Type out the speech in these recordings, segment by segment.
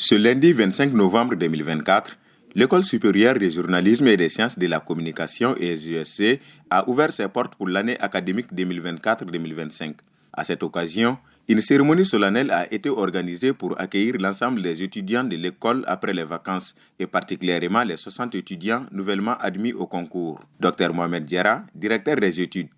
Ce lundi 25 novembre 2024, l'École supérieure des journalisme et des sciences de la communication ESJSC a ouvert ses portes pour l'année académique 2024-2025. À cette occasion, une cérémonie solennelle a été organisée pour accueillir l'ensemble des étudiants de l'école après les vacances et particulièrement les 60 étudiants nouvellement admis au concours. Dr Mohamed Diarra, directeur des études.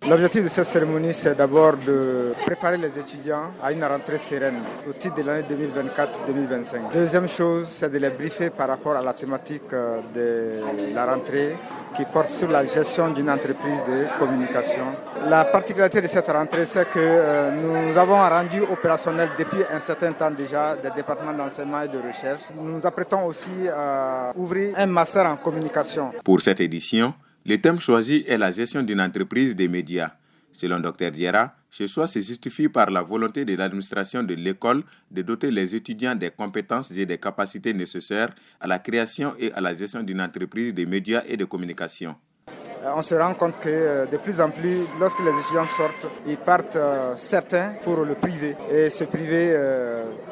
L'objectif de cette cérémonie, c'est d'abord de préparer les étudiants à une rentrée sereine au titre de l'année 2024-2025. Deuxième chose, c'est de les briefer par rapport à la thématique de la rentrée qui porte sur la gestion d'une entreprise de communication. La particularité de cette rentrée, c'est que nous avons rendu opérationnel depuis un certain temps déjà des départements d'enseignement et de recherche. Nous nous apprêtons aussi à ouvrir un master en communication. Pour cette édition, le thème choisi est la gestion d'une entreprise des médias. Selon Dr Diarra, ce choix se justifie par la volonté de l'administration de l'école de doter les étudiants des compétences et des capacités nécessaires à la création et à la gestion d'une entreprise de médias et de communication. On se rend compte que de plus en plus, lorsque les étudiants sortent, ils partent certains pour le privé. Et ce privé,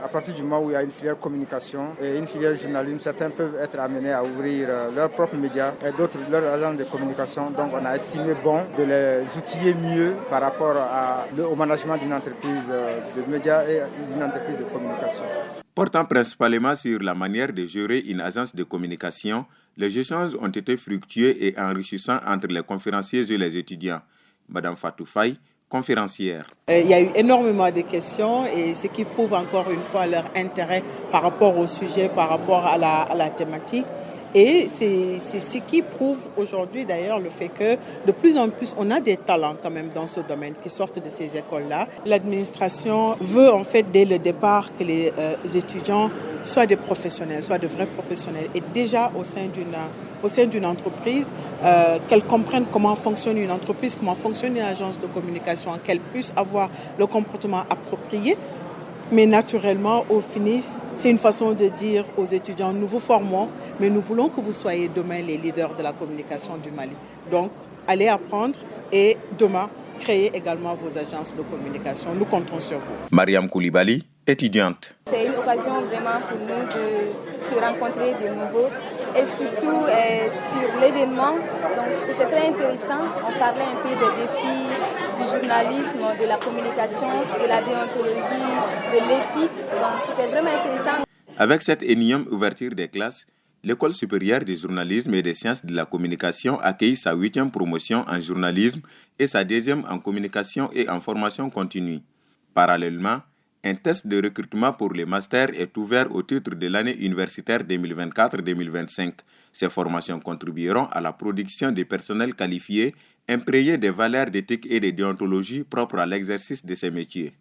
à partir du moment où il y a une filière communication et une filière journalisme, certains peuvent être amenés à ouvrir leurs propres médias et d'autres leurs agences de communication. Donc on a estimé bon de les outiller mieux par rapport au management d'une entreprise de médias et d'une entreprise de communication. Portant principalement sur la manière de gérer une agence de communication, les échanges ont été fructueux et enrichissants entre les conférenciers et les étudiants. Madame Fatou Faye, conférencière. Il y a eu énormément de questions et ce qui prouve encore une fois leur intérêt par rapport au sujet, par rapport à la thématique. Et c'est ce qui prouve aujourd'hui d'ailleurs le fait que de plus en plus on a des talents quand même dans ce domaine qui sortent de ces écoles-là. L'administration veut en fait dès le départ que les étudiants soient des professionnels, soient de vrais professionnels et déjà au sein d'une entreprise, qu'elles comprennent comment fonctionne une entreprise, comment fonctionne une agence de communication, qu'elles puissent avoir le comportement approprié. Mais naturellement, au finish, c'est une façon de dire aux étudiants, nous vous formons, mais nous voulons que vous soyez demain les leaders de la communication du Mali. Donc, allez apprendre et demain, créez également vos agences de communication. Nous comptons sur vous. Mariam Koulibaly, étudiante. C'est une occasion vraiment pour nous de se rencontrer de nouveau et surtout sur l'événement. Donc, c'était très intéressant. On parlait un peu des défis du journalisme, de la communication, de la déontologie, de l'éthique. Donc, c'était vraiment intéressant. Avec cette énième ouverture des classes, l'École supérieure du journalisme et des sciences de la communication accueille sa 8e promotion en journalisme et sa 2e en communication et en formation continue. Parallèlement, un test de recrutement pour les masters est ouvert au titre de l'année universitaire 2024-2025. Ces formations contribueront à la production de personnel qualifié, imprégnés des valeurs d'éthique et de déontologie propres à l'exercice de ces métiers.